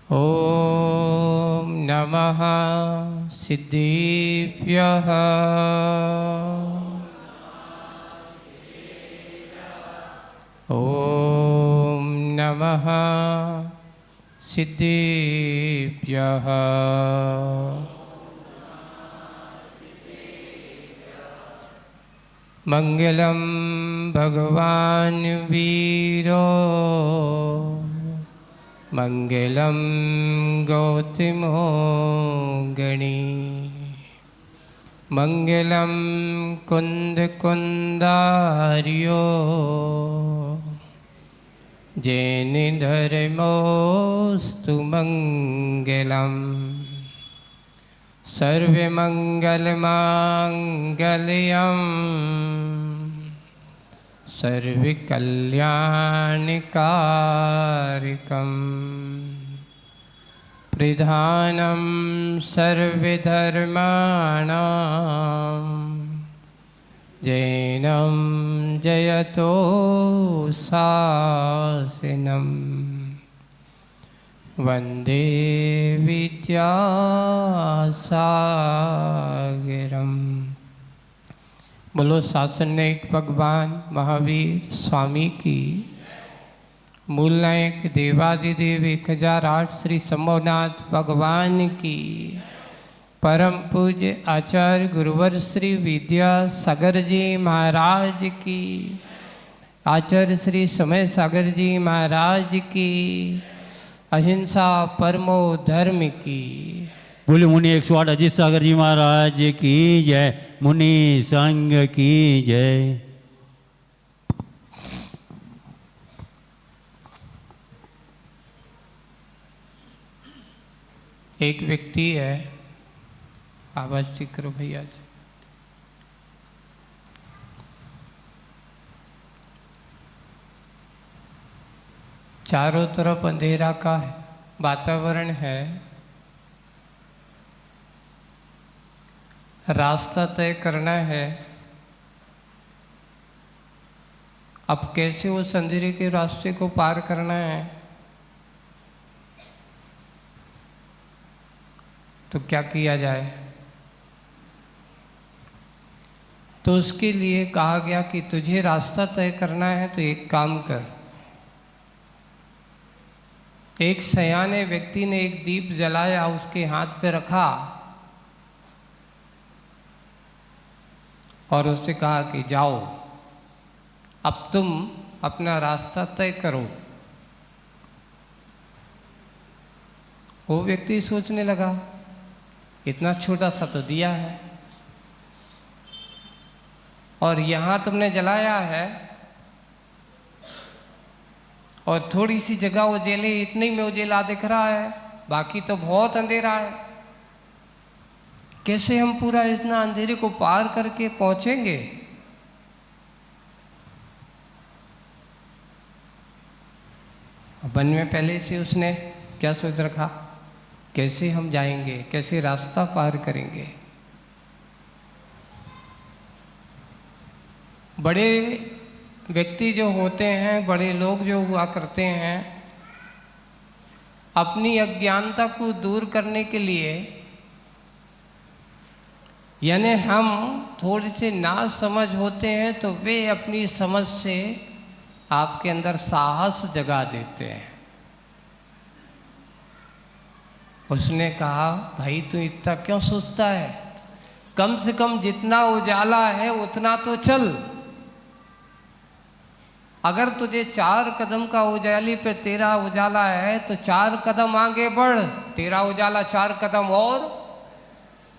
ॐ नमः सिद्धेभ्यः। ॐ नमः सिद्धेभ्यः। मंगलम भगवान वीरो मंगलम गौतमो गणी मंगलम कुंद कुंदार्यो जैन धर्मोस्तु मंगलम सर्वमंगलमांगल्यं सर्वकल्याणकारकं प्रधानं सर्वधर्माणां जैनं जयतो शासनम् वंदे विद्यासागरम। बोलो शासनिक भगवान महावीर स्वामी की। मूल नायक देवादिदेव 1008 श्री शंभुनाथ भगवान की। परम पूज्य आचार्य गुरुवर श्री विद्यासागर जी महाराज की। आचार्य श्री समय सागर जी महाराज की। अहिंसा परमो धर्म की। बोले मुनि 108 अजीत सागर जी महाराज की जय। मुनि संघ की जय। एक व्यक्ति है, आवाज ठीक करो भैया जी। चारों तरफ अंधेरा का वातावरण है। रास्ता तय करना है। अब कैसे उस अंधेरे के रास्ते को पार करना है, तो क्या किया जाए? तो उसके लिए कहा गया कि तुझे रास्ता तय करना है तो एक काम कर। एक सयाने व्यक्ति ने एक दीप जलाया, उसके हाथ पे रखा और उससे कहा कि जाओ, अब तुम अपना रास्ता तय करो। वो व्यक्ति सोचने लगा, इतना छोटा सा तो दिया है और यहाँ तुमने जलाया है और थोड़ी सी जगह उजेले, इतनी में उजेला दिख रहा है, बाकी तो बहुत अंधेरा है। कैसे हम पूरा इतना अंधेरे को पार करके पहुंचेंगे? वन में पहले से उसने क्या सोच रखा, कैसे हम जाएंगे, कैसे रास्ता पार करेंगे। बड़े व्यक्ति जो होते हैं, बड़े लोग जो हुआ करते हैं, अपनी अज्ञानता को दूर करने के लिए, यानी हम थोड़े से ना समझ होते हैं तो वे अपनी समझ से आपके अंदर साहस जगा देते हैं। उसने कहा, भाई तू इतना क्यों सोचता है, कम से कम जितना उजाला है उतना तो चल। अगर तुझे 4 कदम का उजाले पे तेरा उजाला है तो 4 कदम आगे बढ़, तेरा उजाला 4 कदम और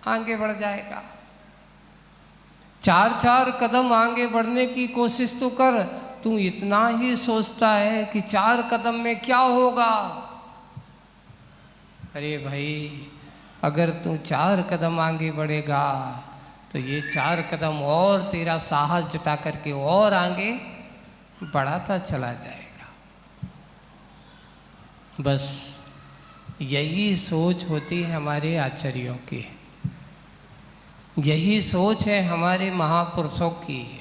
आगे बढ़ जाएगा। 4 कदम आगे बढ़ने की कोशिश तो कर। तू इतना ही सोचता है कि 4 कदम में क्या होगा। अरे भाई, अगर तू 4 कदम आगे बढ़ेगा तो ये 4 कदम और तेरा साहस जुटा करके और आगे बढ़ाता चला जाएगा। बस यही सोच होती है हमारे आचार्यों की, यही सोच है हमारे महापुरुषों की।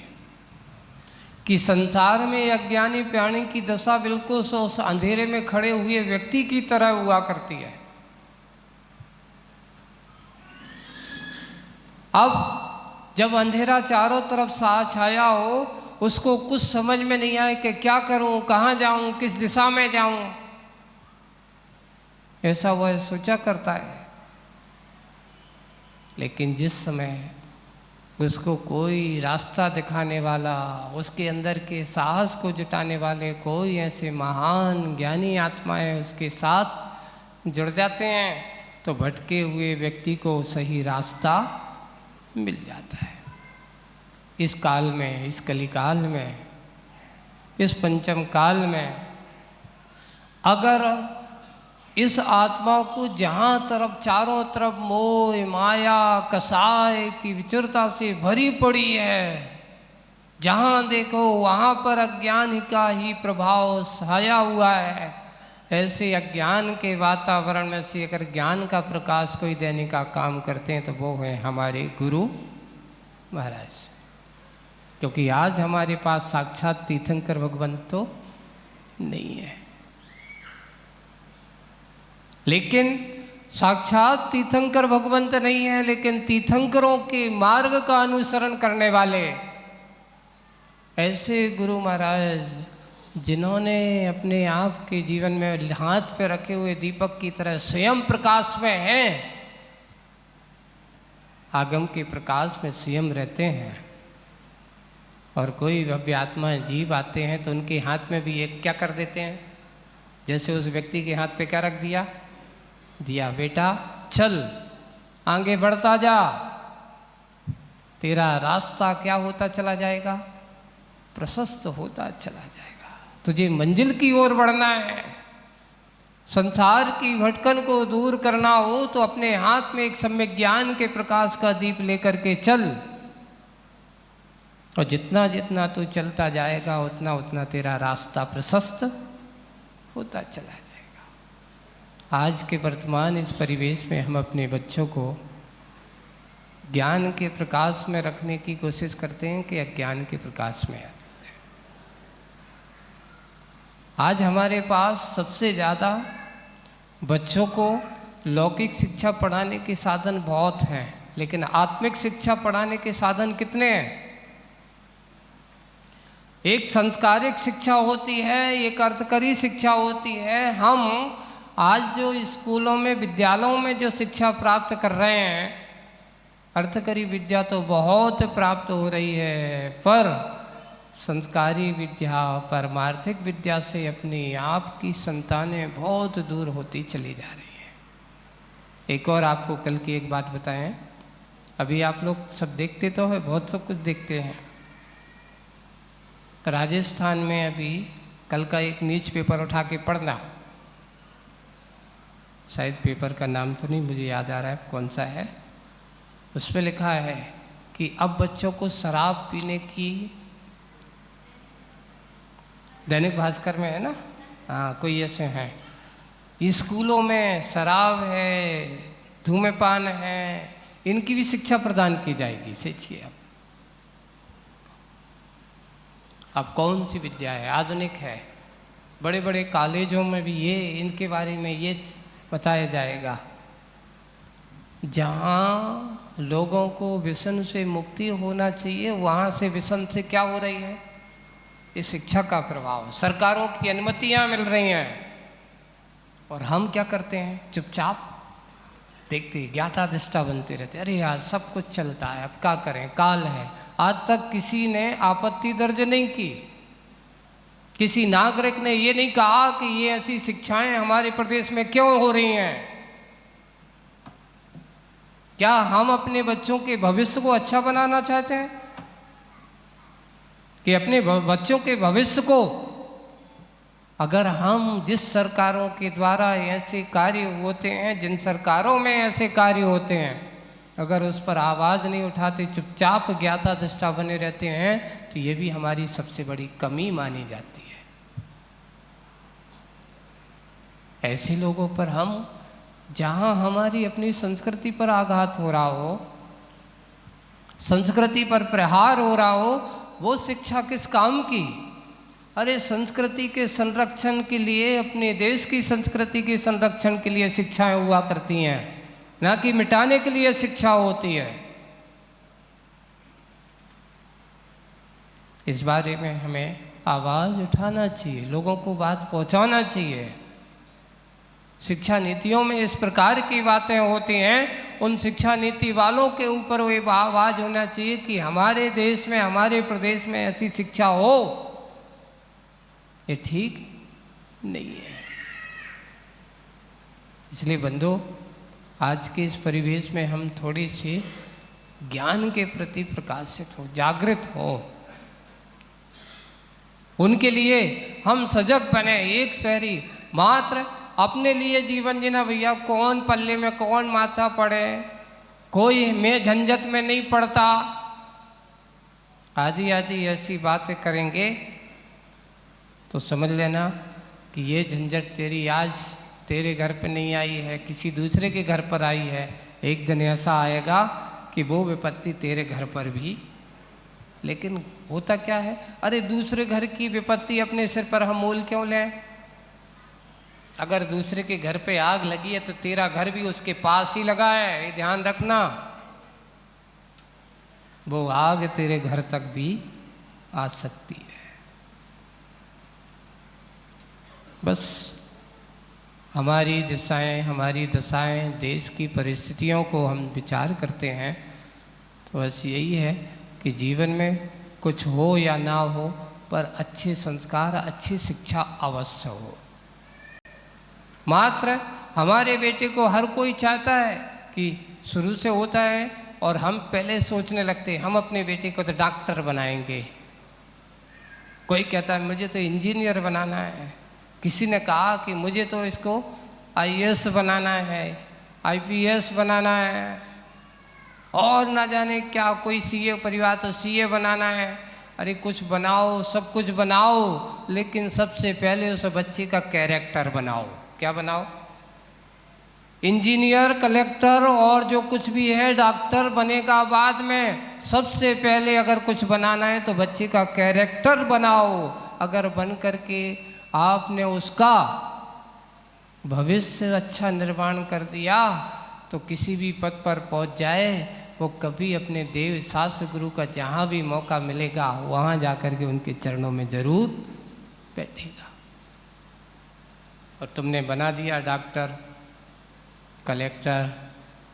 कि संसार में अज्ञानी प्राणी की दशा बिल्कुल उस अंधेरे में खड़े हुए व्यक्ति की तरह हुआ करती है। अब जब अंधेरा चारों तरफ छाया हो, उसको कुछ समझ में नहीं आए कि क्या करूं, कहाँ जाऊं, किस दिशा में जाऊं, ऐसा वह सोचा करता है। लेकिन जिस समय उसको कोई रास्ता दिखाने वाला, उसके अंदर के साहस को जुटाने वाले कोई ऐसे महान ज्ञानी आत्माएं उसके साथ जुड़ जाते हैं, तो भटके हुए व्यक्ति को सही रास्ता मिल जाता है। इस काल में, इस कलिकाल में, इस पंचम काल में अगर इस आत्मा को जहाँ तरफ चारों तरफ मोह माया कसाय की विचरता से भरी पड़ी है, जहाँ देखो वहाँ पर अज्ञान का ही प्रभाव छाया हुआ है, ऐसे अज्ञान के वातावरण में से अगर ज्ञान का प्रकाश कोई देने का काम करते हैं तो वो है हमारे गुरु महाराज। क्योंकि आज हमारे पास साक्षात तीर्थंकर भगवंत तो नहीं है, लेकिन साक्षात तीर्थंकर भगवंत नहीं है, लेकिन तीर्थंकरों के मार्ग का अनुसरण करने वाले ऐसे गुरु महाराज जिन्होंने अपने आप के जीवन में हाथ पे रखे हुए दीपक की तरह स्वयं प्रकाश में हैं, आगम के प्रकाश में स्वयं रहते हैं। और कोई भव्य आत्मा जीव आते हैं तो उनके हाथ में भी एक क्या कर देते हैं, जैसे उस व्यक्ति के हाथ पे क्या रख दिया, बेटा चल आगे बढ़ता जा, तेरा रास्ता क्या होता चला जाएगा, प्रशस्त होता चला जाएगा। तुझे मंजिल की ओर बढ़ना है, संसार की भटकन को दूर करना हो तो अपने हाथ में एक सम्यक ज्ञान के प्रकाश का दीप लेकर के चल, और जितना जितना तू चलता जाएगा उतना उतना तेरा रास्ता प्रशस्त होता चला जाएगा। आज के वर्तमान इस परिवेश में हम अपने बच्चों को ज्ञान के प्रकाश में रखने की कोशिश करते हैं कि अज्ञान के प्रकाश में आते हैं। आज हमारे पास सबसे ज़्यादा बच्चों को लौकिक शिक्षा पढ़ाने के साधन बहुत हैं, लेकिन आत्मिक शिक्षा पढ़ाने के साधन कितने हैं? एक संस्कारिक शिक्षा होती है, एक अर्थकरी शिक्षा होती है। हम आज जो स्कूलों में, विद्यालयों में जो शिक्षा प्राप्त कर रहे हैं, अर्थकरी विद्या तो बहुत प्राप्त हो रही है, पर संस्कारी विद्या, परमार्थिक विद्या से अपनी आप की संतानें बहुत दूर होती चली जा रही है। एक और आपको कल की एक बात बताएं, अभी आप लोग सब देखते तो है, बहुत सब कुछ देखते हैं। राजस्थान में अभी कल का एक न्यूज़ पेपर उठा के पढ़ना, शायद पेपर का नाम तो नहीं मुझे याद आ रहा है कौन सा है, उस पर लिखा है कि अब बच्चों को शराब पीने की, दैनिक भास्कर में है ना, हाँ कोई ऐसे हैं, स्कूलों में शराब है, धूम्रपान है, इनकी भी शिक्षा प्रदान की जाएगी। सोचिए अब कौन सी विद्या है, आधुनिक है। बड़े बड़े कॉलेजों में भी ये इनके बारे में ये बताया जाएगा। जहाँ लोगों को व्यसन से मुक्ति होना चाहिए, वहाँ से व्यसन से क्या हो रही है, ये शिक्षा का प्रभाव। सरकारों की अनुमतियाँ मिल रही हैं और हम क्या करते हैं, चुपचाप देखते, ज्ञाता दृष्टा बनते रहते। अरे यार सब कुछ चलता है, अब क्या करें, काल है। आज तक किसी ने आपत्ति दर्ज नहीं की, किसी नागरिक ने ये नहीं कहा कि ये ऐसी शिक्षाएं हमारे प्रदेश में क्यों हो रही हैं। क्या हम अपने बच्चों के भविष्य को अच्छा बनाना चाहते हैं कि अपने बच्चों के भविष्य को, अगर हम जिस सरकारों के द्वारा ऐसे कार्य होते हैं, जिन सरकारों में ऐसे कार्य होते हैं, अगर उस पर आवाज़ नहीं उठाते, चुपचाप ज्ञाता दृष्टा बने रहते हैं, तो ये भी हमारी सबसे बड़ी कमी मानी जाती है। ऐसे लोगों पर हम, जहाँ हमारी अपनी संस्कृति पर आघात हो रहा हो, संस्कृति पर प्रहार हो रहा हो, वो शिक्षा किस काम की? अरे संस्कृति के संरक्षण के लिए, अपने देश की संस्कृति के संरक्षण के लिए शिक्षाएं हुआ करती हैं, ना कि मिटाने के लिए शिक्षा होती है। इस बारे में हमें आवाज़ उठाना चाहिए, लोगों को बात पहुंचाना चाहिए। शिक्षा नीतियों में इस प्रकार की बातें होती हैं, उन शिक्षा नीति वालों के ऊपर वो आवाज़ होना चाहिए कि हमारे देश में, हमारे प्रदेश में ऐसी शिक्षा हो, ये ठीक नहीं है। इसलिए बंधु, आज के इस परिवेश में हम थोड़ी सी ज्ञान के प्रति प्रकाशित हो, जागृत हो, उनके लिए हम सजग बने। एक पैरी मात्र अपने लिए जीवन जीना भैया, कौन पल्ले में कौन माथा पड़े, कोई मैं झंझट में नहीं पड़ता, आदि आदि ऐसी बातें करेंगे तो समझ लेना कि ये झंझट तेरी आज तेरे घर पे नहीं आई है, किसी दूसरे के घर पर आई है। एक दिन ऐसा आएगा कि वो विपत्ति तेरे घर पर भी। लेकिन होता क्या है, अरे दूसरे घर की विपत्ति अपने सिर पर हम मोल क्यों लें? अगर दूसरे के घर पे आग लगी है तो तेरा घर भी उसके पास ही लगा है, ये ध्यान रखना। वो आग तेरे घर तक भी आ सकती है। बस हमारी दिशाएं, हमारी दशाएं, देश की परिस्थितियों को हम विचार करते हैं तो बस यही है कि जीवन में कुछ हो या ना हो, पर अच्छे संस्कार, अच्छी शिक्षा अवश्य हो। मात्र हमारे बेटे को हर कोई चाहता है कि शुरू से होता है और हम पहले सोचने लगते हैं हम अपने बेटे को तो डॉक्टर बनाएंगे, कोई कहता है मुझे तो इंजीनियर बनाना है, किसी ने कहा कि मुझे तो इसको आईएएस बनाना है, आईपीएस बनाना है, और ना जाने क्या, कोई सीए परिवार तो सीए बनाना है। अरे कुछ बनाओ, सब कुछ बनाओ, लेकिन सबसे पहले उस बच्चे का कैरेक्टर बनाओ। क्या बनाओ? इंजीनियर, कलेक्टर और जो कुछ भी है, डॉक्टर बनेगा बाद में। सबसे पहले अगर कुछ बनाना है तो बच्चे का कैरेक्टर बनाओ। अगर बन करके आपने उसका भविष्य अच्छा निर्माण कर दिया तो किसी भी पद पर पहुंच जाए, वो कभी अपने देव शास्त्र गुरु का जहाँ भी मौका मिलेगा वहाँ जाकर के उनके चरणों में जरूर बैठेगा। और तुमने बना दिया डॉक्टर, कलेक्टर,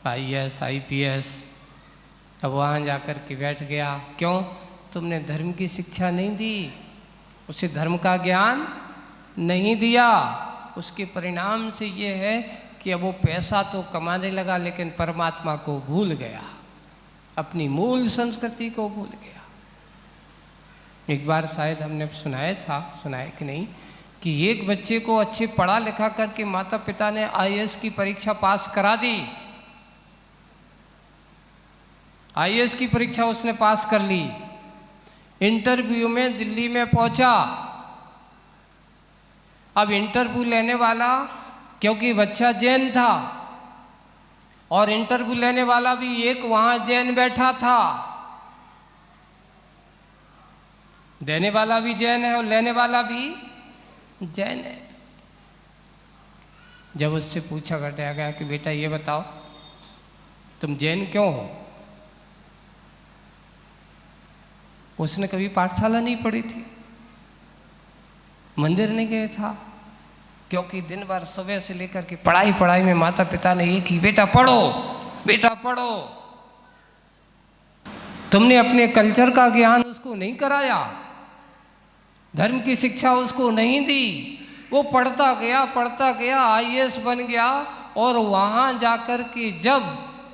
आईएएस, आईपीएस, अब वहाँ जाकर के बैठ गया। क्यों? तुमने धर्म की शिक्षा नहीं दी, उसे धर्म का ज्ञान नहीं दिया। उसके परिणाम से ये है कि अब वो पैसा तो कमाने लगा लेकिन परमात्मा को भूल गया, अपनी मूल संस्कृति को भूल गया। एक बार शायद हमने सुनाया कि नहीं, कि एक बच्चे को अच्छे पढ़ा लिखा करके माता पिता ने आईएएस की परीक्षा पास करा दी। आईएएस की परीक्षा उसने पास कर ली, इंटरव्यू में दिल्ली में पहुंचा। अब इंटरव्यू लेने वाला, क्योंकि बच्चा जैन था और इंटरव्यू लेने वाला भी एक वहां जैन बैठा था, देने वाला भी जैन है और लेने वाला भी जैन है। जब उससे पूछा गया कि बेटा ये बताओ तुम जैन क्यों हो, उसने कभी पाठशाला नहीं पढ़ी थी, मंदिर नहीं गया था, क्योंकि दिन भर सुबह से लेकर के पढ़ाई में माता पिता ने एक ही, बेटा पढ़ो, बेटा पढ़ो। तुमने अपने कल्चर का ज्ञान उसको नहीं कराया, धर्म की शिक्षा उसको नहीं दी। वो पढ़ता गया, आईएएस बन गया। और वहाँ जाकर के जब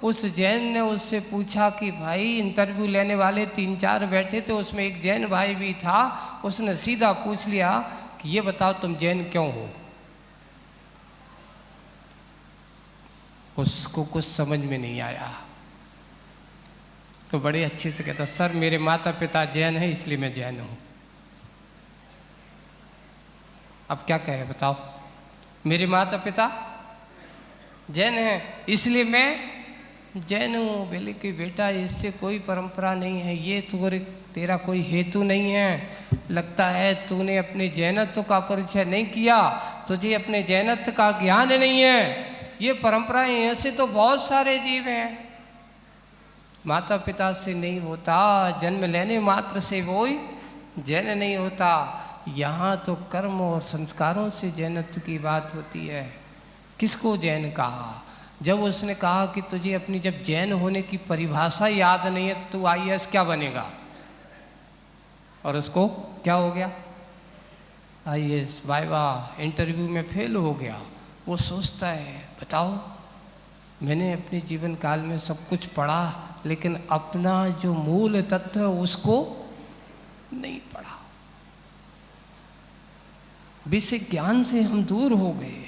उस जैन ने उससे पूछा कि भाई इंटरव्यू लेने वाले 3-4 बैठे थे, उसमें एक जैन भाई भी था, उसने सीधा पूछ लिया कि ये बताओ तुम जैन क्यों हो। उसको कुछ समझ में नहीं आया, तो बड़े अच्छे से कहता, सर मेरे माता पिता जैन हैं इसलिए मैं जैन हूँ। अब क्या कहे बताओ, मेरे माता पिता जैन हैं इसलिए मैं जैन हूँ। बोले कि बेटा इससे कोई परंपरा नहीं है, ये तेरा कोई हेतु नहीं है। लगता है तूने अपने जैनत्व का परिचय नहीं किया, तुझे अपने जैनत्व का ज्ञान नहीं है। ये परंपराएं, ऐसे तो बहुत सारे जीव हैं। माता पिता से नहीं होता, जन्म लेने मात्र से वो जैन नहीं होता। यहाँ तो कर्म और संस्कारों से जैनत्व की बात होती है। किसको जैन कहा? जब उसने कहा कि तुझे अपनी जब जैन होने की परिभाषा याद नहीं है तो तू आईएएस क्या बनेगा? और उसको क्या हो गया? आईएएस वाइवा इंटरव्यू में फेल हो गया। वो सोचता है बताओ, मैंने अपने जीवन काल में सब कुछ पढ़ा, लेकिन अपना जो मूल तत्व है उसको नहीं पढ़ा। बेसिक ज्ञान से हम दूर हो गए।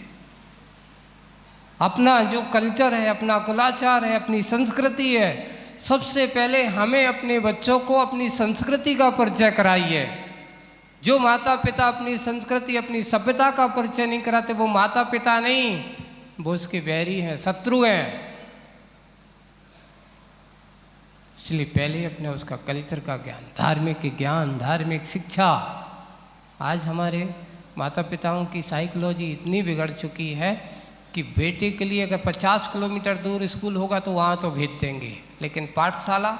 अपना जो कल्चर है, अपना कुलाचार है, अपनी संस्कृति है, सबसे पहले हमें अपने बच्चों को अपनी संस्कृति का परिचय कराइए। जो माता पिता अपनी संस्कृति, अपनी सभ्यता का परिचय नहीं कराते, वो माता पिता नहीं, वो उसके बैरी हैं, शत्रु हैं। इसलिए पहले अपने उसका कल्चर का ज्ञान, धार्मिक ज्ञान, धार्मिक शिक्षा। आज हमारे माता पिताओं की साइकोलॉजी इतनी बिगड़ चुकी है कि बेटे के लिए अगर 50 किलोमीटर दूर स्कूल होगा तो वहाँ तो भेज देंगे, लेकिन पाठशाला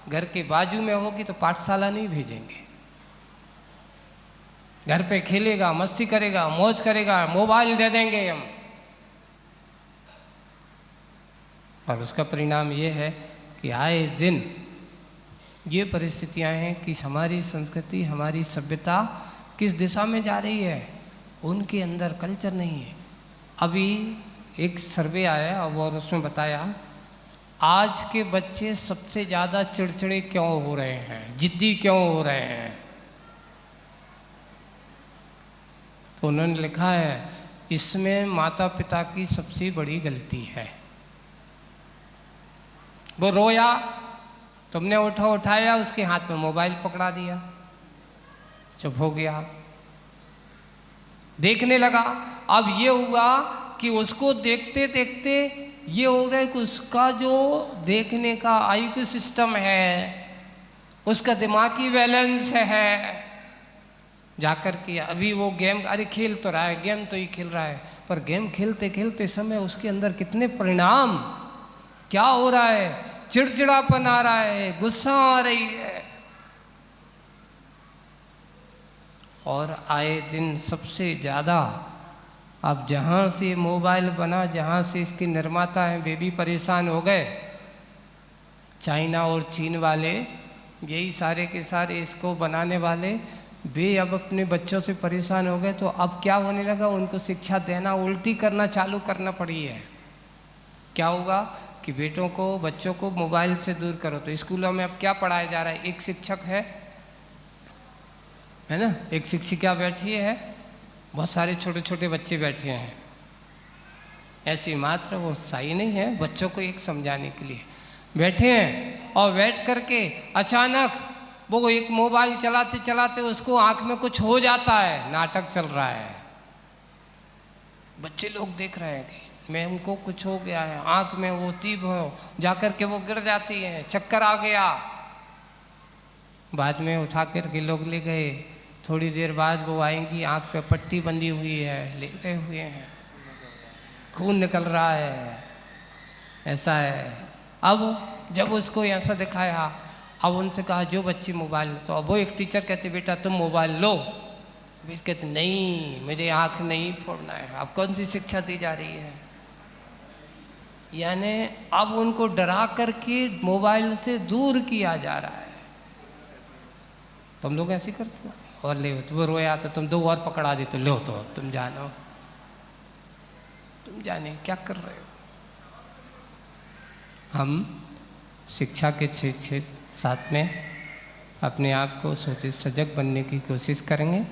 घर के बाजू में होगी तो पाठशाला नहीं भेजेंगे। घर पे खेलेगा, मस्ती करेगा, मौज करेगा, मोबाइल दे देंगे हम। और उसका परिणाम ये है कि आए दिन ये परिस्थितियां हैं कि हमारी संस्कृति, हमारी सभ्यता किस दिशा में जा रही है। उनके अंदर कल्चर नहीं है। अभी एक सर्वे आया और उसमें बताया आज के बच्चे सबसे ज़्यादा चिड़चिड़े क्यों हो रहे हैं, जिद्दी क्यों हो रहे हैं। तो उन्होंने लिखा है इसमें माता पिता की सबसे बड़ी गलती है। वो रोया, तुमने उठाया, उसके हाथ में मोबाइल पकड़ा दिया, चुप हो गया, देखने लगा। अब ये हुआ कि उसको देखते देखते ये हो रहा है कि उसका जो देखने का आईक्यू सिस्टम है, उसका दिमागी बैलेंस है, जाकर के अभी वो गेम, अरे खेल तो रहा है, गेम तो ही खेल रहा है, पर गेम खेलते खेलते समय उसके अंदर कितने परिणाम, क्या हो रहा है, चिड़चिड़ापन आ रहा है, गुस्सा आ रही है। और आए दिन सबसे ज़्यादा अब जहाँ से मोबाइल बना, जहाँ से इसके निर्माता हैं वे भी परेशान हो गए। चाइना और चीन वाले, यही सारे के सारे इसको बनाने वाले, वे अब अपने बच्चों से परेशान हो गए। तो अब क्या होने लगा, उनको शिक्षा देना उल्टी करना चालू करना पड़ी है। क्या होगा कि बेटों को, बच्चों को मोबाइल से दूर करो। तो स्कूलों में अब क्या पढ़ाया जा रहा है, एक शिक्षक है ना, एक शिक्षिका बैठी है, बहुत सारे छोटे छोटे बच्चे बैठे हैं। ऐसी मात्र वो सही नहीं है, बच्चों को एक समझाने के लिए बैठे हैं। और बैठ करके अचानक वो एक मोबाइल चलाते चलाते उसको आंख में कुछ हो जाता है, नाटक चल रहा है, बच्चे लोग देख रहे हैं कि मैं उनको कुछ हो गया है, आंख में वो तीब हो, जाकर के वो गिर जाती है, चक्कर आ गया। बाद में उठा कर के लोग ले गए। थोड़ी देर बाद वो आएंगी, आंख पे पट्टी बंधी हुई है, लेटे हुए हैं, खून निकल रहा है, ऐसा है। अब जब उसको ऐसा दिखाया, अब उनसे कहा जो बच्ची मोबाइल, तो अब वो एक टीचर कहते बेटा तुम मोबाइल लो, बीच कहते नहीं मुझे आंख नहीं फोड़ना है। अब कौन सी शिक्षा दी जा रही है, यानी अब उनको डरा करके मोबाइल से दूर किया जा रहा है। तुम लोग ऐसे करते हो, और ले तो वो रोया तो तुम दो और पकड़ा दे, तो लो तो तुम जानो, तुम जाने क्या कर रहे हो। हम शिक्षा के क्षेत्र साथ में अपने आप को सोचे सजग बनने की कोशिश करेंगे,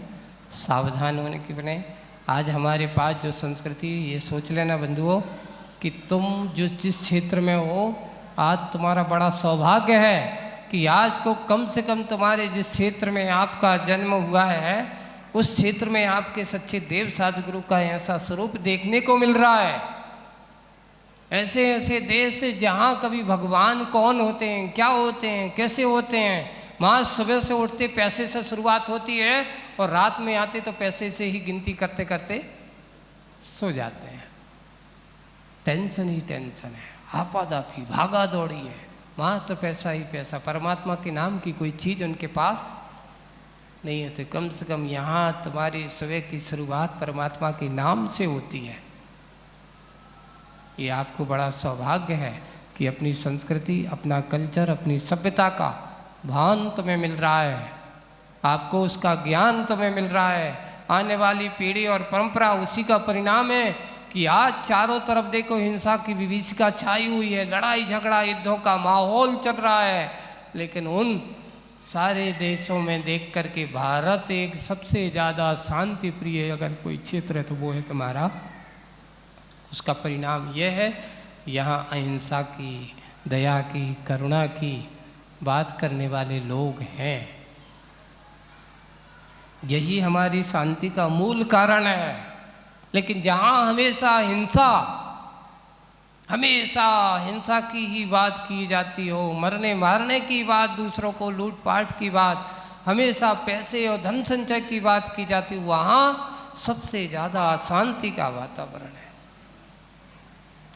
सावधान होने की बने। आज हमारे पास जो संस्कृति, ये सोच लेना बंधुओं कि तुम जिस क्षेत्र में हो, आज तुम्हारा बड़ा सौभाग्य है कि आज को कम से कम तुम्हारे जिस क्षेत्र में आपका जन्म हुआ है, उस क्षेत्र में आपके सच्चे देव सतगुरु का ऐसा स्वरूप देखने को मिल रहा है। ऐसे ऐसे देश जहाँ कभी भगवान कौन होते हैं, क्या होते हैं, कैसे होते हैं, वहाँ सुबह से उठते पैसे से शुरुआत होती है और रात में आते तो पैसे से ही गिनती करते करते सो जाते हैं। टेंशन ही टेंशन है, आपाधापी भागा दौड़ी है, वहाँ तो पैसा ही पैसा, परमात्मा के नाम की कोई चीज़ उनके पास नहीं होती। कम से कम यहाँ तुम्हारी सुबह की शुरुआत परमात्मा के नाम से होती है। ये आपको बड़ा सौभाग्य है कि अपनी संस्कृति, अपना कल्चर, अपनी सभ्यता का भान तुम्हें मिल रहा है, आपको उसका ज्ञान तुम्हें मिल रहा है। आने वाली पीढ़ी और परंपरा उसी का परिणाम है कि आज चारों तरफ देखो हिंसा की विभीषिका छाई हुई है, लड़ाई झगड़ा युद्धों का माहौल चल रहा है, लेकिन उन सारे देशों में देख कर के भारत एक सबसे ज़्यादा शांति प्रिय अगर कोई क्षेत्र है तो वो है तुम्हारा। उसका परिणाम यह है, यहाँ अहिंसा की, दया की, करुणा की बात करने वाले लोग हैं। यही हमारी शांति का मूल कारण है। लेकिन जहाँ हमेशा हिंसा की ही बात की जाती हो, मरने मारने की बात, दूसरों को लूटपाट की बात, हमेशा पैसे और धन संचय की बात की जाती हो, वहाँ सबसे ज़्यादा अशांति का वातावरण है।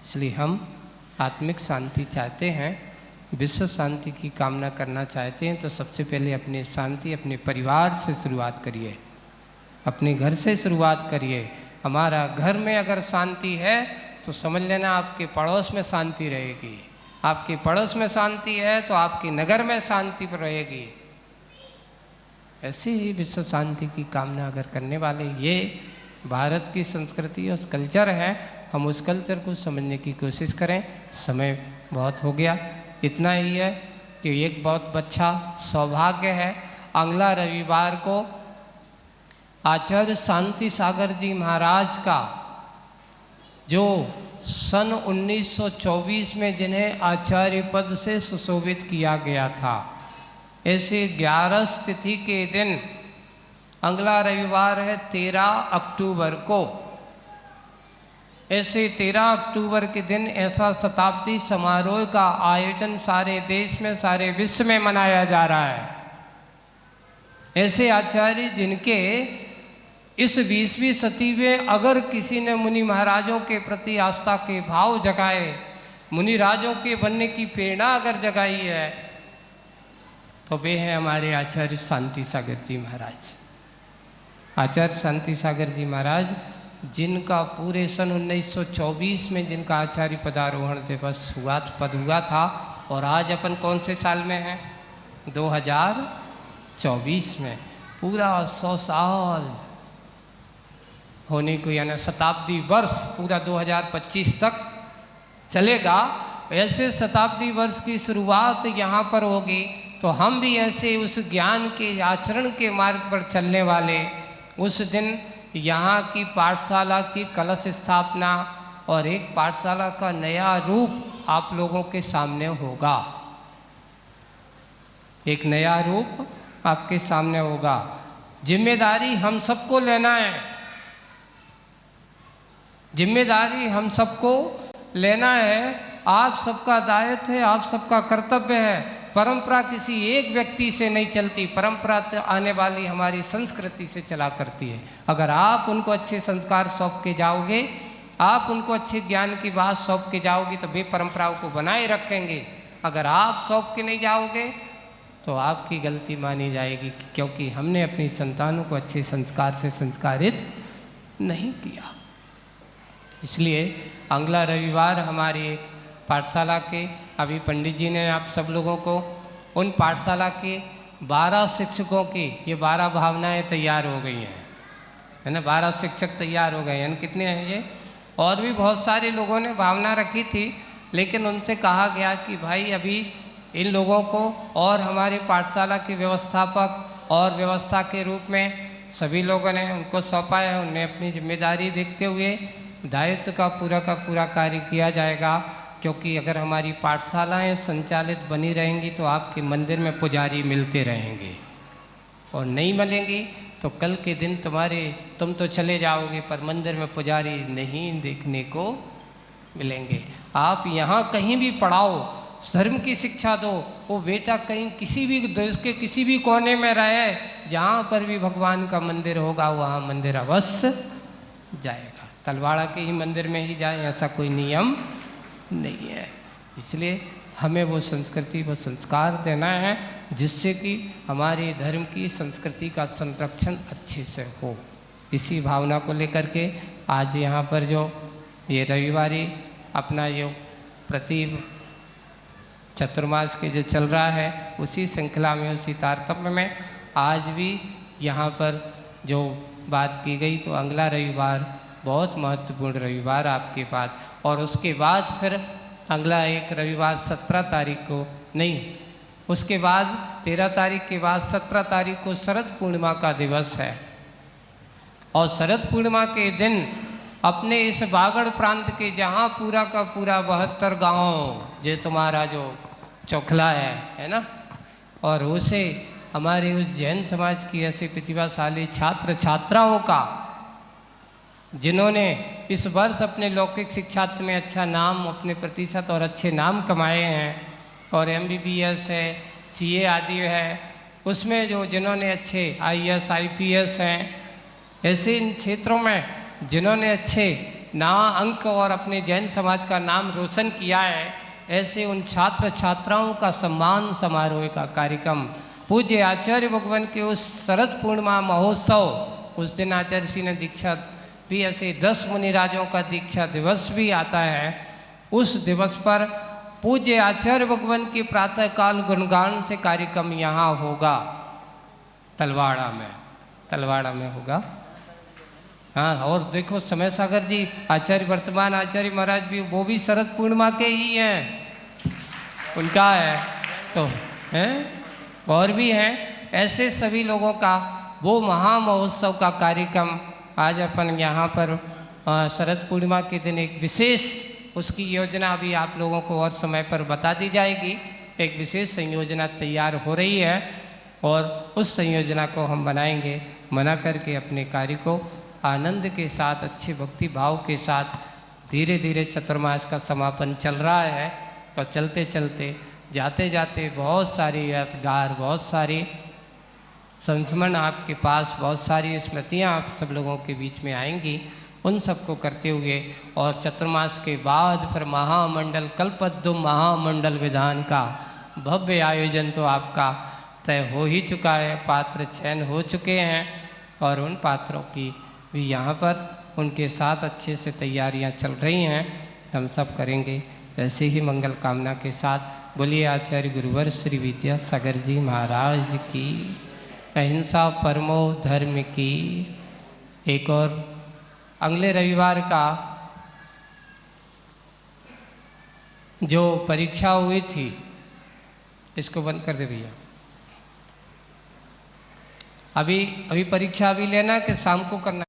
इसलिए हम आत्मिक शांति चाहते हैं, विश्व शांति की कामना करना चाहते हैं, तो सबसे पहले अपने शांति अपने परिवार से शुरुआत करिए, अपने घर से शुरुआत करिए। हमारा घर में अगर शांति है तो समझ लेना आपके पड़ोस में शांति रहेगी, आपके पड़ोस में शांति है तो आपके नगर में शांति रहेगी। ऐसे ही विश्व शांति की कामना अगर करने वाले ये भारत की संस्कृति और कल्चर है, हम उस कल्चर को समझने की कोशिश करें। समय बहुत हो गया, इतना ही है कि एक बहुत अच्छा सौभाग्य है, अगला रविवार को आचार्य शांति सागर जी महाराज का, जो सन 1924 में जिन्हें आचार्य पद से सुशोभित किया गया था, ऐसे 11 तिथि के दिन अगला रविवार है 13 अक्टूबर को, ऐसे 13 अक्टूबर के दिन ऐसा शताब्दी समारोह का आयोजन सारे देश में, सारे विश्व में मनाया जा रहा है। ऐसे आचार्य जिनके इस 20वीं सदी में अगर किसी ने मुनि महाराजों के प्रति आस्था के भाव जगाए, मुनि राजों के बनने की प्रेरणा अगर जगाई है, तो वे हैं हमारे आचार्य शांति सागर जी महाराज। आचार्य शांति सागर जी महाराज जिनका पूरे सन 1924 में जिनका आचार्य पदारोहण दिवस पद हुआ था, और आज अपन कौन से साल में हैं? 2024 में। पूरा 100 साल होने को, यानी शताब्दी वर्ष पूरा 2025 तक चलेगा। ऐसे शताब्दी वर्ष की शुरुआत यहाँ पर होगी, तो हम भी ऐसे उस ज्ञान के आचरण के मार्ग पर चलने वाले उस दिन यहाँ की पाठशाला की कलश स्थापना और एक पाठशाला का नया रूप आप लोगों के सामने होगा। एक नया रूप आपके सामने होगा। जिम्मेदारी हम सबको लेना है, जिम्मेदारी हम सबको लेना है। आप सबका दायित्व है, आप सबका कर्तव्य है। परंपरा किसी एक व्यक्ति से नहीं चलती, परंपरा आने वाली हमारी संस्कृति से चला करती है। अगर आप उनको अच्छे संस्कार सौंप के जाओगे, आप उनको अच्छे ज्ञान की बात सौंप के जाओगे, तो वे परंपराओं को बनाए रखेंगे। अगर आप सौंप के नहीं जाओगे तो आपकी गलती मानी जाएगी, क्योंकि हमने अपनी संतानों को अच्छे संस्कार से संस्कारित नहीं किया। इसलिए अगला रविवार हमारी पाठशाला के, अभी पंडित जी ने आप सब लोगों को उन पाठशाला के 12 शिक्षकों की ये 12 भावनाएं तैयार हो गई हैं, है ना। 12 शिक्षक तैयार हो गए हैं। कितने हैं ये? और भी बहुत सारे लोगों ने भावना रखी थी, लेकिन उनसे कहा गया कि भाई अभी इन लोगों को, और हमारे पाठशाला के व्यवस्थापक और व्यवस्था के रूप में सभी लोगों ने उनको सौंपा है। उन्हें अपनी जिम्मेदारी देखते हुए दायित्व का पूरा कार्य किया जाएगा, क्योंकि अगर हमारी पाठशालाएं संचालित बनी रहेंगी तो आपके मंदिर में पुजारी मिलते रहेंगे, और नहीं मिलेंगी तो कल के दिन तुम तो चले जाओगे पर मंदिर में पुजारी नहीं देखने को मिलेंगे। आप यहाँ कहीं भी पढ़ाओ, धर्म की शिक्षा दो, वो बेटा कहीं किसी भी देश के किसी भी कोने में रहे, जहाँ पर भी भगवान का मंदिर होगा वहाँ मंदिर अवश्य जाएगा। तलवाड़ा के ही मंदिर में ही जाए ऐसा कोई नियम नहीं है। इसलिए हमें वो संस्कृति, वो संस्कार देना है जिससे कि हमारे धर्म की संस्कृति का संरक्षण अच्छे से हो। इसी भावना को लेकर के आज यहाँ पर जो ये रविवारी अपना जो प्रति चतुर्मास के जो चल रहा है, उसी श्रृंखला में, उसी तारतम्य में आज भी यहाँ पर जो बात की गई, तो अगला रविवार बहुत महत्वपूर्ण रविवार आपके पास। और उसके बाद फिर अगला एक रविवार 17 तारीख को नहीं, उसके बाद 13 तारीख के बाद 17 तारीख को शरद पूर्णिमा का दिवस है। और शरद पूर्णिमा के दिन अपने इस बागड़ प्रांत के जहाँ पूरा का पूरा 72 गांव जो तुम्हारा जो चौखला है ना, और उसे हमारे उस जैन समाज की ऐसे प्रतिभाशाली छात्र छात्राओं का जिन्होंने इस वर्ष अपने लौकिक शिक्षा में अच्छा नाम, अपने प्रतिशत और अच्छे नाम कमाए हैं, और MBBS है, CA आदि है, उसमें जो जिन्होंने अच्छे IAS IPS हैं, ऐसे इन क्षेत्रों में जिन्होंने अच्छे अंक और अपने जैन समाज का नाम रोशन किया है, ऐसे उन छात्र छात्राओं का सम्मान समारोह का कार्यक्रम पूज्य आचार्य भगवान के उस शरद पूर्णिमा महोत्सव, उस दिन आचार्य श्री ने दीक्षा भी, ऐसे 10 मुनिराजों का दीक्षा दिवस भी आता है। उस दिवस पर पूज्य आचार्य भगवान के प्रातःकाल गुणगान से कार्यक्रम यहाँ होगा, तलवाड़ा में होगा। हाँ, और देखो समय सागर जी आचार्य, वर्तमान आचार्य महाराज भी, वो भी शरद पूर्णिमा के ही हैं, उनका है तो हैं, और भी हैं। ऐसे सभी लोगों का वो महामहोत्सव का कार्यक्रम आज अपन यहाँ पर शरद पूर्णिमा के दिन एक विशेष, उसकी योजना भी आप लोगों को और समय पर बता दी जाएगी। एक विशेष संयोजना तैयार हो रही है और उस संयोजना को हम बनाएंगे, मना करके अपने कार्य को आनंद के साथ, अच्छे भक्ति भाव के साथ धीरे धीरे चतुर्मास का समापन चल रहा है। और चलते चलते जाते जाते बहुत सारी यादगार, बहुत सारी संस्मरण आपके पास, बहुत सारी स्मृतियाँ आप सब लोगों के बीच में आएंगी। उन सबको करते हुए और चतुर्मास के बाद फिर महामंडल, कल्पद्रुम महामंडल विधान का भव्य आयोजन तो आपका तय हो ही चुका है, पात्र चयन हो चुके हैं और उन पात्रों की भी यहाँ पर उनके साथ अच्छे से तैयारियाँ चल रही हैं। हम सब करेंगे ऐसे ही मंगल कामना के साथ। बोलिए आचार्य गुरुवर श्री विद्यासागर जी महाराज की, अहिंसा परमो धर्म की। एक और अगले रविवार का जो परीक्षा हुई थी, इसको बंद कर दे भैया। अभी परीक्षा अभी लेना कि शाम को करना?